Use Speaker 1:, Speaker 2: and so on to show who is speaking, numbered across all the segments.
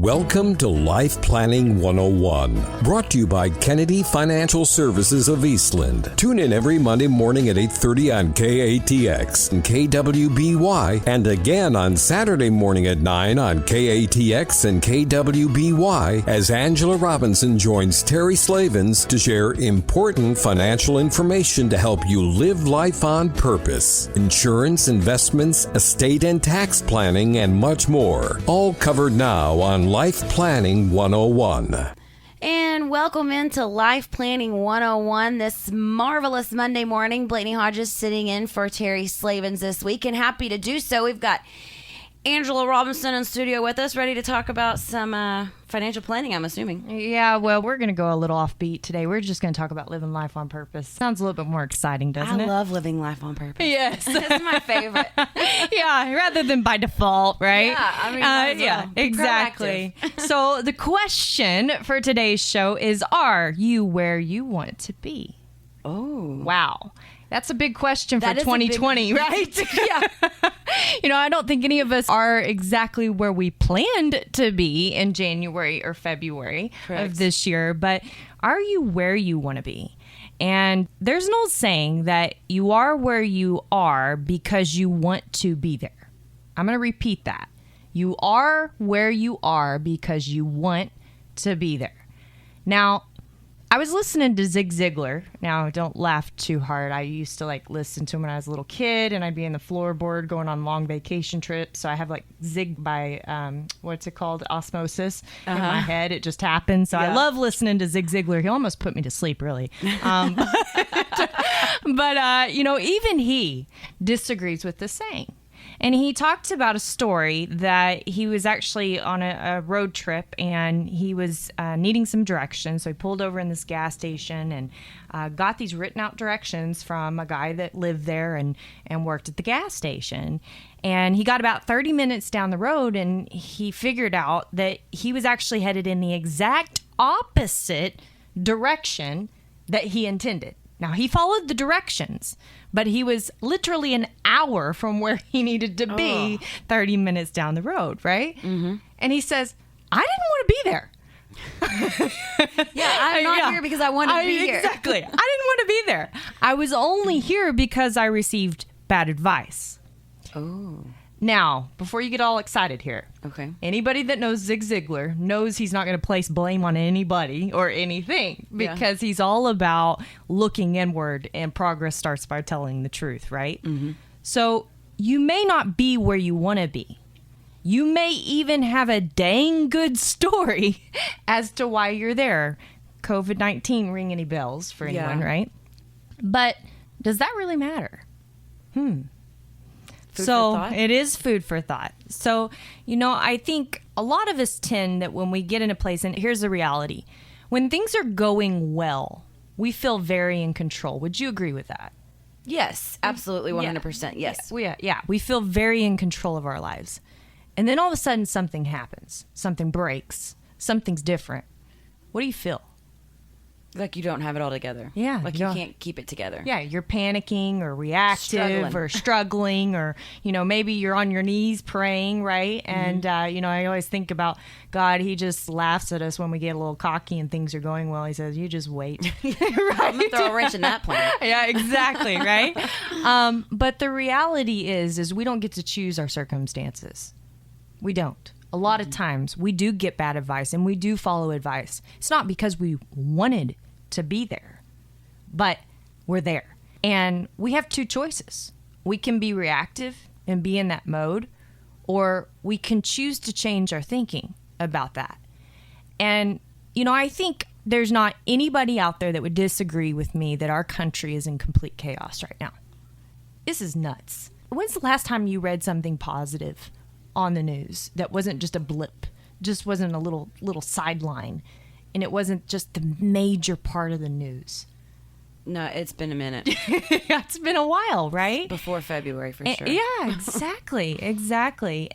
Speaker 1: Welcome to Life Planning 101, brought to you by Kennedy Financial Services of Eastland. Tune in every Monday morning at 8:30 on KATX and KWBY, and again on Saturday morning at 9 on KATX and KWBY as Angela Robinson joins Terry Slavens to share important financial information to help you live life on purpose. Insurance, investments, estate and tax planning, and much more. All covered now on Life Planning 101.
Speaker 2: And welcome into Life Planning 101 this marvelous Monday morning. Blaney Hodges sitting in for Terry Slavens this week, and happy to do so. We've got Angela Robinson in studio with us, ready to talk about some financial planning, I'm assuming.
Speaker 3: Yeah, well, we're going to go a little offbeat today. We're just going to talk about living life on purpose. Sounds a little bit more exciting, doesn't it?
Speaker 2: I love living life on purpose.
Speaker 3: Yes.
Speaker 2: It's my favorite.
Speaker 3: Yeah, rather than by default, right?
Speaker 2: Yeah, I mean,
Speaker 3: yeah, exactly. So the question for today's show is, are you where you want to be?
Speaker 2: Oh.
Speaker 3: Wow. That's a big question for
Speaker 2: That is a
Speaker 3: 2020,
Speaker 2: big-
Speaker 3: right?
Speaker 2: Yeah.
Speaker 3: I don't think any of us are exactly where we planned to be in January or February
Speaker 2: Correct.
Speaker 3: of this year, but are you where you want to be? And there's an old saying that you are where you are because you want to be there. I'm going to repeat that. You are where you are because you want to be there. Now, I was listening to Zig Ziglar. Now, don't laugh too hard. I used to listen to him when I was a little kid, and I'd be in the floorboard going on long vacation trips. So I have Zig by, what's it called? Osmosis in my head. It just happens. So I love listening to Zig Ziglar. He almost put me to sleep, really. But even he disagrees with the saying. And he talked about a story that he was actually on a road trip, and he was needing some directions. So he pulled over in this gas station and got these written out directions from a guy that lived there and worked at the gas station. And he got about 30 minutes down the road, and he figured out that he was actually headed in the exact opposite direction that he intended. Now, he followed the directions, but he was literally an hour from where he needed to be 30 minutes down the road, right? Mm-hmm. And he says, I didn't want to be there.
Speaker 2: Yeah, I'm not here because I wanted to be here.
Speaker 3: Exactly. I didn't want to be there. I was only here because I received bad advice.
Speaker 2: Oh.
Speaker 3: Now, before you get all excited here,
Speaker 2: Okay.
Speaker 3: anybody that knows Zig Ziglar knows he's not going to place blame on anybody or anything because he's all about looking inward, and progress starts by telling the truth, right? Mm-hmm. So you may not be where you want to be. You may even have a dang good story as to why you're there. COVID-19 ring any bells for anyone, right? But does that really matter? So it is food for thought. So, I think a lot of us tend that when we get in a place, and here's the reality, when things are going well, we feel very in control. Would you agree with that?
Speaker 2: Yes, absolutely, 100%. Yes.
Speaker 3: We feel very in control of our lives. And then all of a sudden something happens. Something breaks. Something's different. What do you feel?
Speaker 2: Like you don't have it all together.
Speaker 3: Yeah.
Speaker 2: Like you can't keep it together.
Speaker 3: Yeah, you're panicking or reactive or struggling or, maybe you're on your knees praying, right? Mm-hmm. And, I always think about God, he just laughs at us when we get a little cocky and things are going well. He says, you just wait.
Speaker 2: Right? I'm going to throw a wrench in that plan.
Speaker 3: Yeah, exactly, right? But the reality is we don't get to choose our circumstances. We don't. A lot of times we do get bad advice and we do follow advice. It's not because we wanted to be there, but we're there. And we have two choices. We can be reactive and be in that mode, or we can choose to change our thinking about that. And, I think there's not anybody out there that would disagree with me that our country is in complete chaos right now. This is nuts. When's the last time you read something positive on the news that wasn't just a blip, just wasn't a little sideline, and it wasn't just the major part of the news?
Speaker 2: No, it's been a minute.
Speaker 3: It's been a while, right?
Speaker 2: Before February, for sure.
Speaker 3: Yeah, exactly.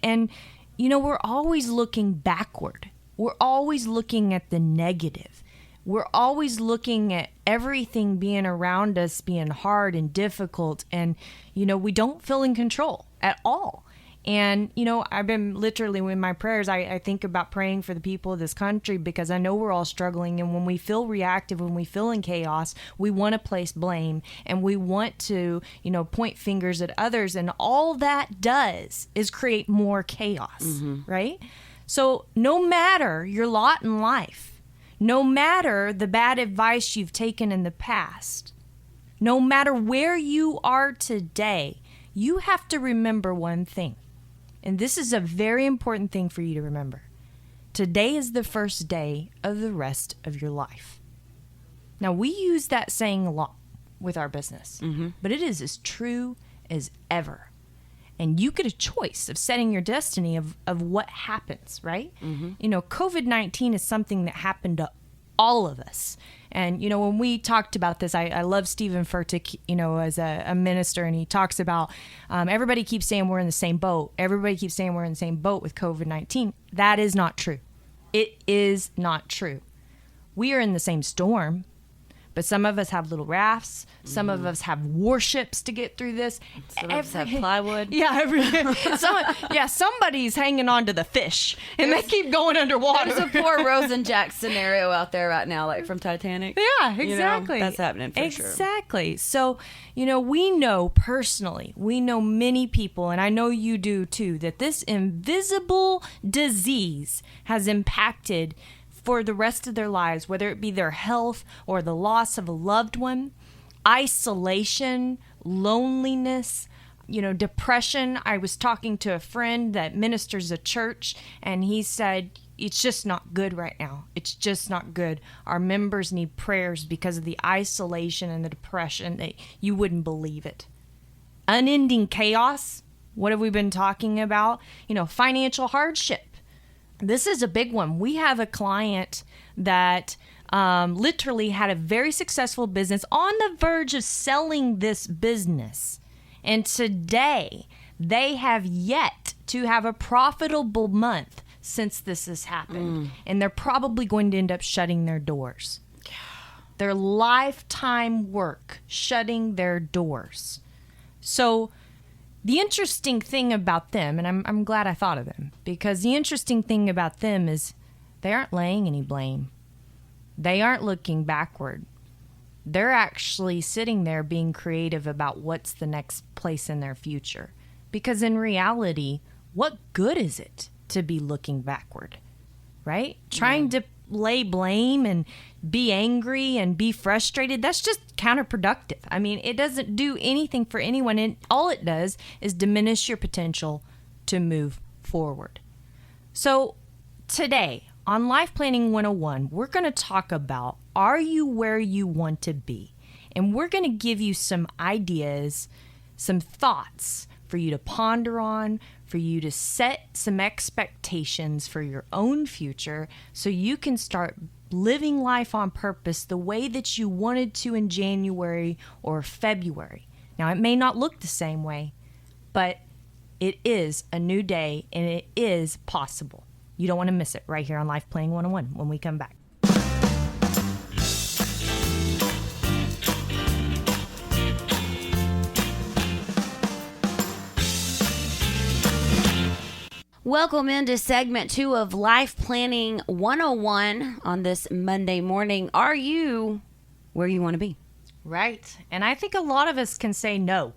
Speaker 3: And, we're always looking backward. We're always looking at the negative. We're always looking at everything being around us being hard and difficult, and, we don't feel in control at all. And, I've been literally in my prayers, I think about praying for the people of this country because I know we're all struggling. And when we feel reactive, when we feel in chaos, we want to place blame and we want to, point fingers at others. And all that does is create more chaos, right? So no matter your lot in life, no matter the bad advice you've taken in the past, no matter where you are today, you have to remember one thing. And this is a very important thing for you to remember. Today is the first day of the rest of your life. Now, we use that saying a lot with our business, but it is as true as ever. And you get a choice of setting your destiny of what happens, right? COVID-19 is something that happened to all of us. And, when we talked about this, I love Stephen Furtick, as a minister, and he talks about everybody keeps saying we're in the same boat. Everybody keeps saying we're in the same boat with COVID-19. That is not true. It is not true. We are in the same storm, but some of us have little rafts. Some of us have warships to get through this.
Speaker 2: Some of us have plywood.
Speaker 3: Somebody's hanging on to the fish, and they keep going underwater.
Speaker 2: There's a poor Rose and Jack scenario out there right now, like from Titanic.
Speaker 3: Yeah, exactly.
Speaker 2: That's happening for sure.
Speaker 3: Exactly. So, we know personally, we know many people, and I know you do too, that this invisible disease has impacted for the rest of their lives, whether it be their health or the loss of a loved one, isolation, loneliness, depression. I was talking to a friend that ministers a church, and he said, it's just not good right now. It's just not good. Our members need prayers because of the isolation and the depression. That you wouldn't believe it. Unending chaos. What have we been talking about? Financial hardship. This is a big one. We have a client that literally had a very successful business on the verge of selling this business. And today, they have yet to have a profitable month since this has happened. And they're probably going to end up shutting their doors. Their lifetime work, shutting their doors. So the interesting thing about them, and I'm glad I thought of them, because the interesting thing about them is they aren't laying any blame. They aren't looking backward. They're actually sitting there being creative about what's the next place in their future. Because in reality, what good is it to be looking backward, right? Trying to lay blame and be angry and be frustrated, that's just counterproductive. I mean, it doesn't do anything for anyone, and all it does is diminish your potential to move forward. So today on Life Planning 101, we're going to talk about, are you where you want to be? And we're going to give you some ideas, some thoughts for you to ponder on, for you to set some expectations for your own future so you can start living life on purpose the way that you wanted to in January or February. Now, it may not look the same way, but it is a new day and it is possible. You don't want to miss it right here on Life Planning 101 when we come back.
Speaker 2: Welcome into segment 2 of Life Planning 101 on this Monday morning. Are you where you want to be?
Speaker 3: Right. And I think a lot of us can say no.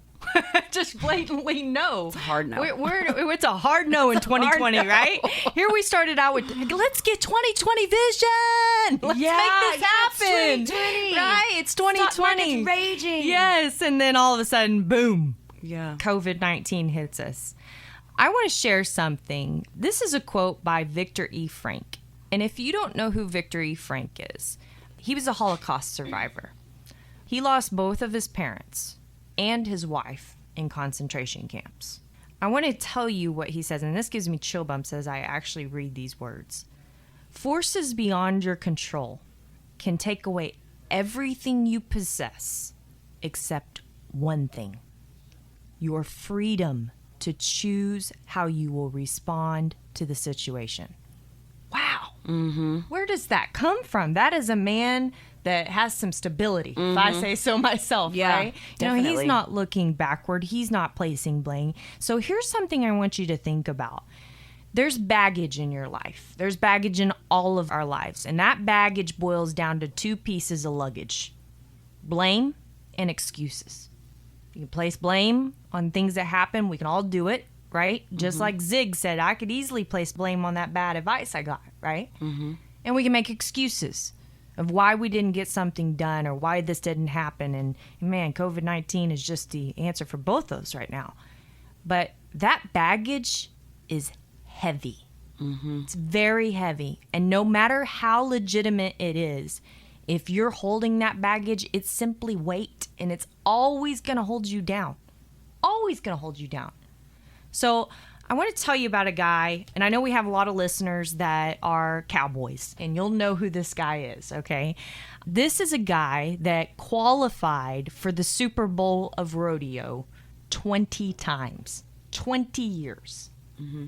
Speaker 3: Just blatantly no.
Speaker 2: It's a hard no.
Speaker 3: It's a hard no in 2020, no. Right? Here we started out with, let's get 2020 vision. Let's make this happen.
Speaker 2: It's 2020.
Speaker 3: Right? It's 2020.
Speaker 2: Stock market's raging.
Speaker 3: Yes. And then all of a sudden, boom.
Speaker 2: Yeah.
Speaker 3: COVID-19 hits us. I want to share something. This is a quote by Viktor E. Frankl. And if you don't know who Viktor E. Frankl is, he was a Holocaust survivor. He lost both of his parents and his wife in concentration camps. I want to tell you what he says, and this gives me chill bumps as I actually read these words. Forces beyond your control can take away everything you possess except one thing: your freedom to choose how you will respond to the situation. Wow. Mm-hmm. Where does that come from? That is a man that has some stability, if I say so myself,
Speaker 2: Yeah,
Speaker 3: right? You know,
Speaker 2: definitely.
Speaker 3: he's not looking backward. He's not placing blame. So here's something I want you to think about. There's baggage in your life. There's baggage in all of our lives. And that baggage boils down to two pieces of luggage: blame and excuses. You can place blame on things that happen. We can all do it, right? Just like Zig said, I could easily place blame on that bad advice I got, right? And we can make excuses of why we didn't get something done or why this didn't happen. And man, COVID-19 is just the answer for both those right now. But that baggage is heavy. It's very heavy. And no matter how legitimate it is, if you're holding that baggage, it's simply weight, and it's always going to hold you down. Always going to hold you down. So I want to tell you about a guy, and I know we have a lot of listeners that are cowboys, and you'll know who this guy is, okay? This is a guy that qualified for the Super Bowl of rodeo 20 times, 20 years.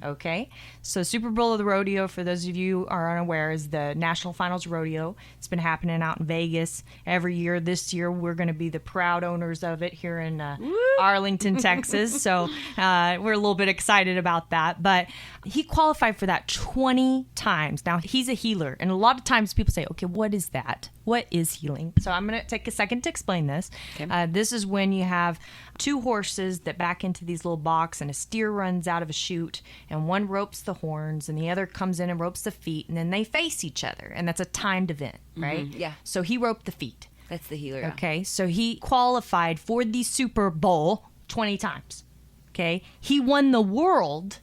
Speaker 3: Okay, so Super Bowl of the rodeo, for those of you who are unaware, is the National Finals Rodeo. It's been happening out in Vegas every year. This year, we're going to be the proud owners of it here in Arlington, Texas. So we're a little bit excited about that. But he qualified for that 20 times. Now, he's a healer. And a lot of times people say, okay, what is that? What is healing? So I'm going to take a second to explain this. Okay. This is when you have two horses that back into these little box, and a steer runs out of a chute, and one ropes the horns and the other comes in and ropes the feet, and then they face each other. And that's a timed event, right?
Speaker 2: Yeah.
Speaker 3: So he roped the feet.
Speaker 2: That's the healer.
Speaker 3: Okay. So he qualified for the Super Bowl 20 times. Okay. He won the world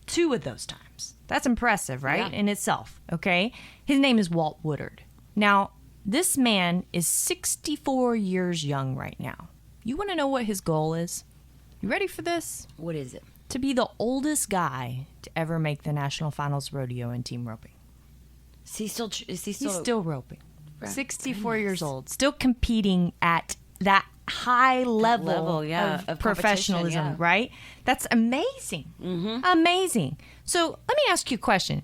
Speaker 3: 2 of those times. That's impressive, right?
Speaker 2: Yeah.
Speaker 3: In itself. Okay. His name is Walt Woodard. Now, this man is 64 years young right now. You want to know what his goal is? You ready for this?
Speaker 2: What is it?
Speaker 3: To be the oldest guy to ever make the National Finals rodeo in team roping.
Speaker 2: Is he still?
Speaker 3: He's still roping.
Speaker 2: Right.
Speaker 3: 64 years old. Still competing at that high level, of professionalism,
Speaker 2: yeah.
Speaker 3: right? That's amazing. Amazing. So let me ask you a question.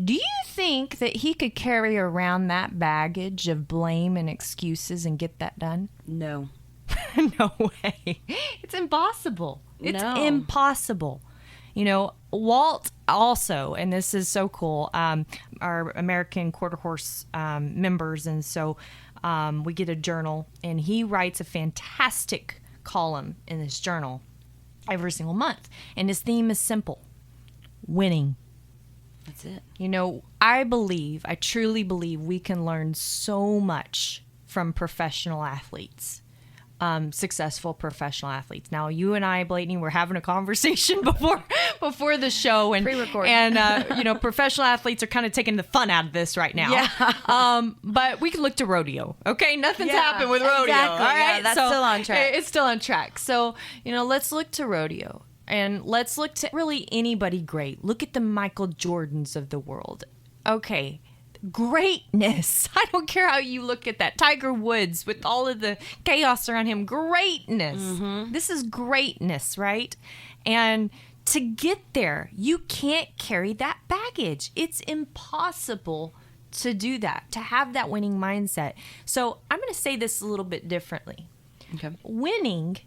Speaker 3: Do you think that he could carry around that baggage of blame and excuses and get that done?
Speaker 2: No.
Speaker 3: No way. It's impossible. It's
Speaker 2: No.
Speaker 3: impossible. You know, Walt also, and this is so cool, our American Quarter Horse members, and so we get a journal, and he writes a fantastic column in this journal every single month. And his theme is simple: winning.
Speaker 2: That's it.
Speaker 3: You know, I truly believe we can learn so much from professional athletes. Successful professional athletes. Now, you and I, Blakeney, were having a conversation before the show, and
Speaker 2: Pre-recorded.
Speaker 3: and you know, professional athletes are kind of taking the fun out of this right now.
Speaker 2: Yeah.
Speaker 3: But we can look to rodeo. Okay, nothing's
Speaker 2: Yeah,
Speaker 3: happened with rodeo.
Speaker 2: exactly.
Speaker 3: All right,
Speaker 2: Yeah, that's still on track.
Speaker 3: It's still on track. So let's look to rodeo, and let's look to really anybody great. Look at the Michael Jordans of the world. Okay. Greatness. I don't care how you look at that. Tiger Woods with all of the chaos around him. Greatness. This is greatness, right? And to get there, you can't carry that baggage. It's impossible to do that, to have that winning mindset. So I'm going to say this a little bit differently.
Speaker 2: Okay.
Speaker 3: Winning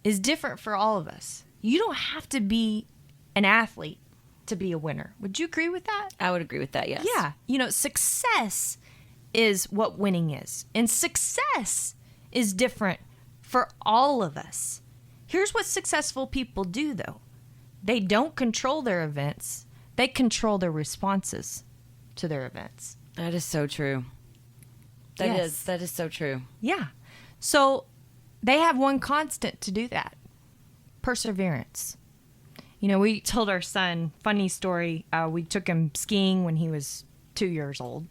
Speaker 3: is different for all of us. You don't have to be an athlete to be a winner. Would you agree with that?
Speaker 2: I would agree with that. Yes.
Speaker 3: Yeah. Success is what winning is. And success is different for all of us. Here's what successful people do, though. They don't control their events. They control their responses to their events.
Speaker 2: That is so true.
Speaker 3: Yes.
Speaker 2: That is so true.
Speaker 3: Yeah. So they have one constant to do that: perseverance. We told our son, funny story, we took him skiing when he was 2 years old,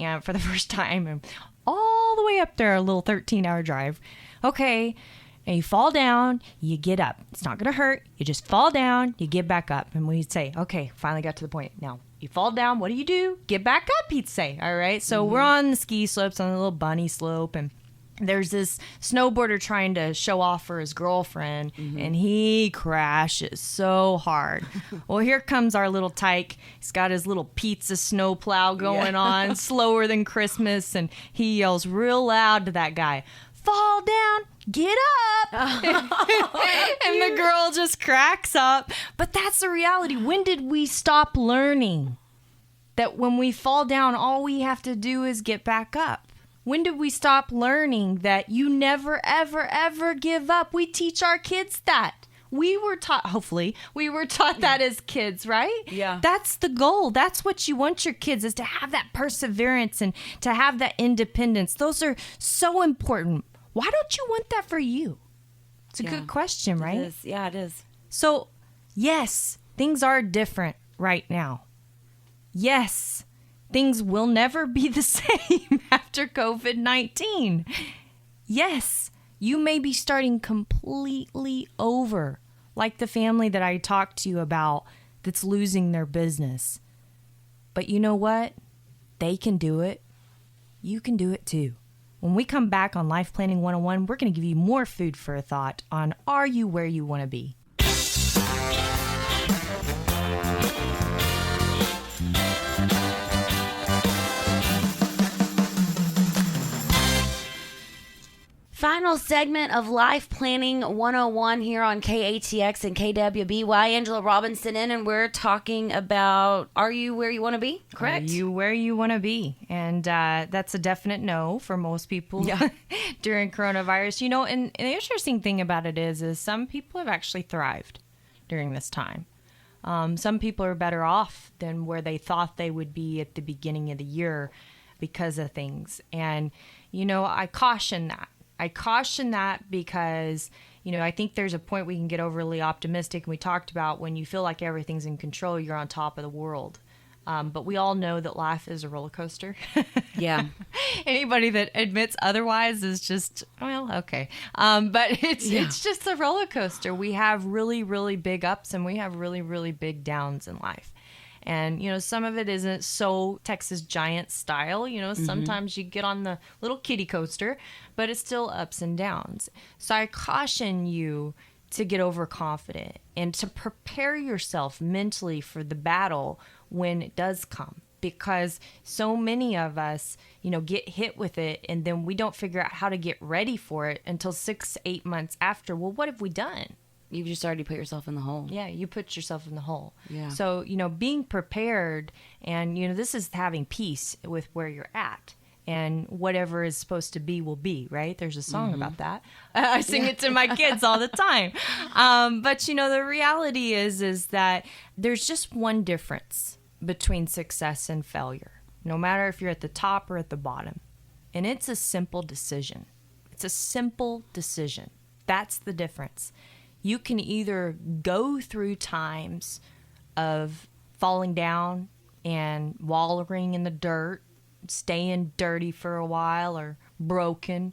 Speaker 3: and for the first time, and all the way up there, a little 13-hour drive. Okay, and you fall down, you get up. It's not going to hurt. You just fall down, you get back up. And we'd say, okay, finally got to the point. Now, you fall down, what do? Get back up, he'd say. All right, so we're on the ski slopes, on a little bunny slope, and there's this snowboarder trying to show off for his girlfriend, and he crashes so hard. Well, here comes our little tyke. He's got his little pizza snowplow going on, slower than Christmas, and he yells real loud to that guy, "Fall down, get up." And the girl just cracks up. But that's the reality. When did we stop learning that when we fall down, all we have to do is get back up? When did we stop learning that you never, ever, ever give up? We teach our kids that. We were taught, hopefully, we were taught that as kids, right?
Speaker 2: Yeah.
Speaker 3: That's the goal. That's what you want your kids, is to have that perseverance and to have that independence. Those are so important. Why don't you want that for you? It's a good question, right?
Speaker 2: It is. Yeah, it is.
Speaker 3: So, yes, things are different right now. Yes, things will never be the same after COVID-19. Yes, you may be starting completely over, like the family that I talked to you about that's losing their business. But you know what? They can do it. You can do it too. When we come back on Life Planning 101, we're going to give you more food for a thought on, are you where you want to be?
Speaker 2: Final segment of Life Planning 101 here on KATX and KWBY. Angela Robinson in, and we're talking about, are you where you want to be? Correct?
Speaker 3: Are you where you want to be? And that's a definite no for most people during coronavirus. You know, and the interesting thing about it is some people have actually thrived during this time. Some people are better off than where they thought they would be at the beginning of the year because of things. And, you know, I caution that. Because, you know, I think there's a point we can get overly optimistic. And we talked about when you feel like everything's in control, you're on top of the world. But we all know that life is a roller coaster.
Speaker 2: Yeah.
Speaker 3: Anybody that admits otherwise is just, well, okay. But it's just a roller coaster. We have really, really big ups and we have really, really big downs in life. And, you know, some of it isn't so Texas Giant style. You know, sometimes you get on the little kiddie coaster, but it's still ups and downs. So I caution you to get overconfident and to prepare yourself mentally for the battle when it does come. Because so many of us, you know, get hit with it and then we don't figure out how to get ready for it until 6-8 months after. Well, what have we done?
Speaker 2: You've just already put yourself in the hole.
Speaker 3: Yeah, you put yourself in the hole.
Speaker 2: Yeah.
Speaker 3: So, you know, being prepared and, you know, this is having peace with where you're at. And whatever is supposed to be will be, right? There's a song about that. I sing it to my kids all the time. But, you know, the reality is that there's just one difference between success and failure, no matter if you're at the top or at the bottom. And it's a simple decision. It's a simple decision. That's the difference. You can either go through times of falling down and wallowing in the dirt, staying dirty for a while or broken,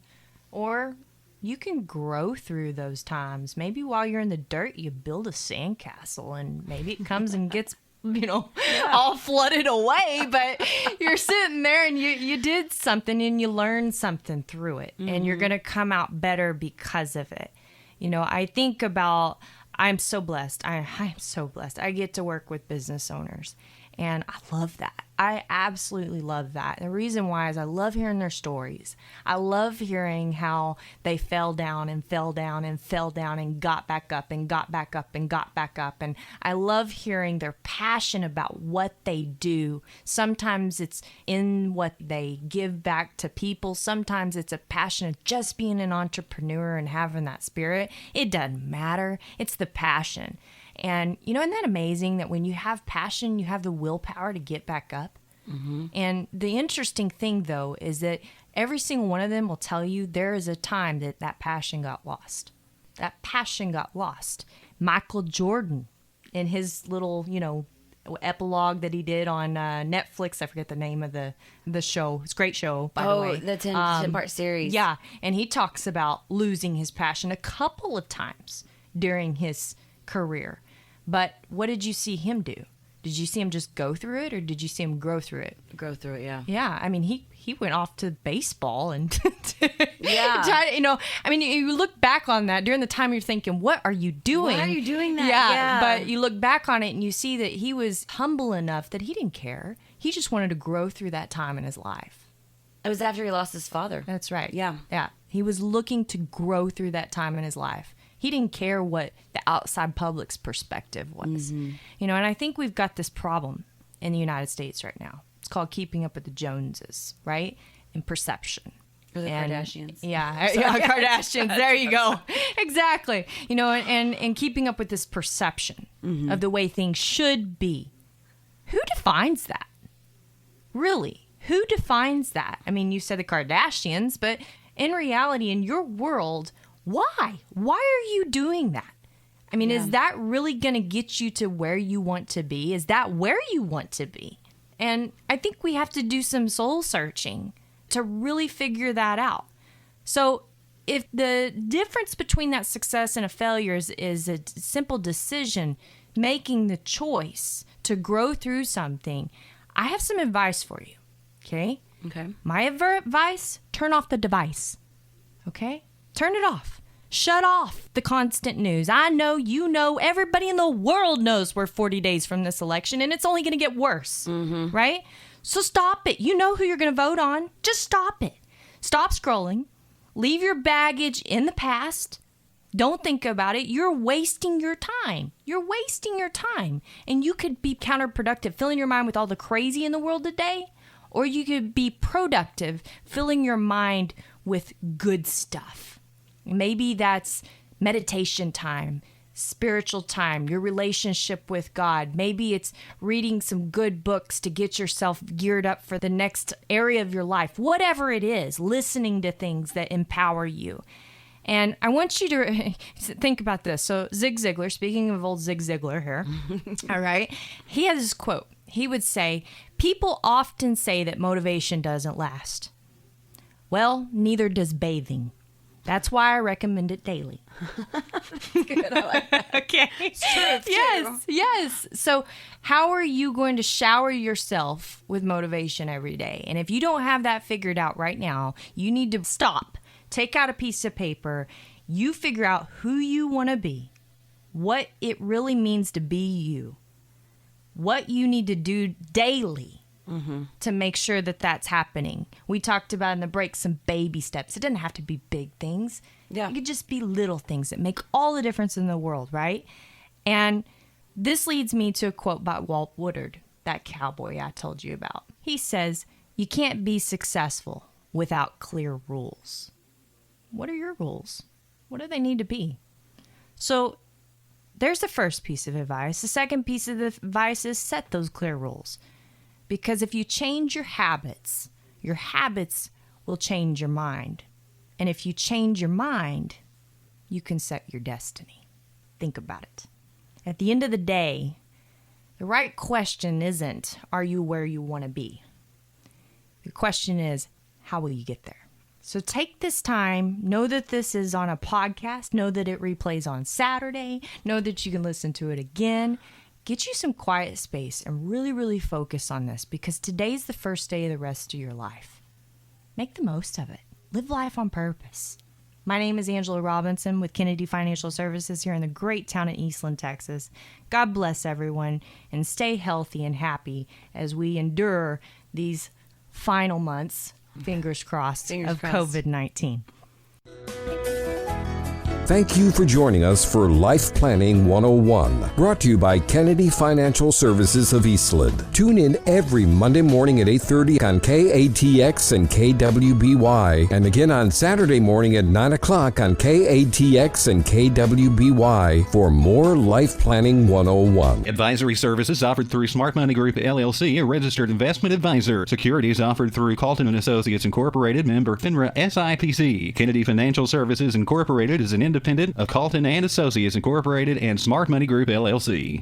Speaker 3: or you can grow through those times. Maybe while you're in the dirt, you build a sandcastle and maybe it comes and gets, you know, all flooded away, but you're sitting there and you did something and you learned something through it and you're going to come out better because of it. You know, I think about, I'm so blessed. I'm so blessed. I get to work with business owners, and I love that. I absolutely love that. The reason why is I love hearing their stories. I love hearing how they fell down and fell down and fell down and got back up and got back up and got back up. And I love hearing their passion about what they do. Sometimes it's in what they give back to people. Sometimes it's a passion of just being an entrepreneur and having that spirit. It doesn't matter. It's the passion. And, you know, isn't that amazing that when you have passion, you have the willpower to get back up? Mm-hmm. And the interesting thing, though, is that every single one of them will tell you there is a time that that passion got lost. That passion got lost. Michael Jordan, in his little, you know, epilogue that he did on Netflix, I forget the name of the show. It's a great show, by the way.
Speaker 2: Oh, the 10-part series.
Speaker 3: Yeah, and he talks about losing his passion a couple of times during his career. But what did you see him do? Did you see him just go through it, or did you see him grow through it?
Speaker 2: Go through it, yeah.
Speaker 3: Yeah, I mean, he went off to baseball and
Speaker 2: Yeah.
Speaker 3: you look back on that during the time you're thinking, what are you doing?
Speaker 2: Why are you doing that?
Speaker 3: Yeah, but you look back on it and you see that he was humble enough that he didn't care. He just wanted to grow through that time in his life.
Speaker 2: It was after he lost his father.
Speaker 3: That's right.
Speaker 2: Yeah.
Speaker 3: Yeah. He was looking to grow through that time in his life. He didn't care what the outside public's perspective was. And I think we've got this problem in the United States right now. It's called keeping up with the Joneses, right? And perception.
Speaker 2: Or the Kardashians.
Speaker 3: Yeah, Kardashians. There you go. Exactly. And keeping up with this perception of the way things should be. Who defines that? Really? Who defines that? I mean, you said the Kardashians, but in reality, in your world, why? Why are you doing that? I mean, is that really going to get you to where you want to be? Is that where you want to be? And I think we have to do some soul searching to really figure that out. So if the difference between that success and a failure is a simple decision, making the choice to grow through something, I have some advice for you. Okay?
Speaker 2: Okay.
Speaker 3: My advice, turn off the device. Okay? Turn it off. Shut off the constant news. I know, you know, everybody in the world knows we're 40 days from this election and it's only going to get worse, right? So stop it. You know who you're going to vote on. Just stop it. Stop scrolling. Leave your baggage in the past. Don't think about it. You're wasting your time. You're wasting your time. And you could be counterproductive, filling your mind with all the crazy in the world today, or you could be productive, filling your mind with good stuff. Maybe that's meditation time, spiritual time, your relationship with God. Maybe it's reading some good books to get yourself geared up for the next area of your life. Whatever it is, listening to things that empower you. And I want you to think about this. So Zig Ziglar, speaking of old Zig Ziglar here, all right, he has this quote. He would say, people often say that motivation doesn't last. Well, neither does bathing. That's why I recommend it daily.
Speaker 2: Good, I like that.
Speaker 3: Okay.
Speaker 2: It's true.
Speaker 3: Yes. So how are you going to shower yourself with motivation every day? And if you don't have that figured out right now, you need to stop. Take out a piece of paper. You figure out who you want to be, what it really means to be you, what you need to do daily to make sure that that's happening. We talked about in the break some baby steps. It doesn't have to be big things.
Speaker 2: Yeah.
Speaker 3: It could just be little things that make all the difference in the world, right? And this leads me to a quote by Walt Woodard, that cowboy I told you about. He says, you can't be successful without clear rules. What are your rules? What do they need to be? So there's the first piece of advice. The second piece of advice is set those clear rules. Because if you change your habits will change your mind. And if you change your mind, you can set your destiny. Think about it. At the end of the day, the right question isn't, are you where you want to be? The question is, how will you get there? So take this time, know that this is on a podcast, know that it replays on Saturday, know that you can listen to it again. Get you some quiet space and really, really focus on this because today's the first day of the rest of your life. Make the most of it. Live life on purpose. My name is Angela Robinson with Kennedy Financial Services here in the great town of Eastland, Texas. God bless everyone and stay healthy and happy as we endure these final months, fingers crossed, of COVID-19.
Speaker 1: Thank you for joining us for Life Planning 101, brought to you by Kennedy Financial Services of Eastland. Tune in every Monday morning at 8:30 on KATX and KWBY, and again on Saturday morning at 9 o'clock on KATX and KWBY for more Life Planning 101.
Speaker 4: Advisory services offered through Smart Money Group, LLC, a registered investment advisor. Securities offered through Calton & Associates Incorporated, member FINRA SIPC. Kennedy Financial Services Incorporated is an independent of Calton & Associates Incorporated and Smart Money Group, LLC.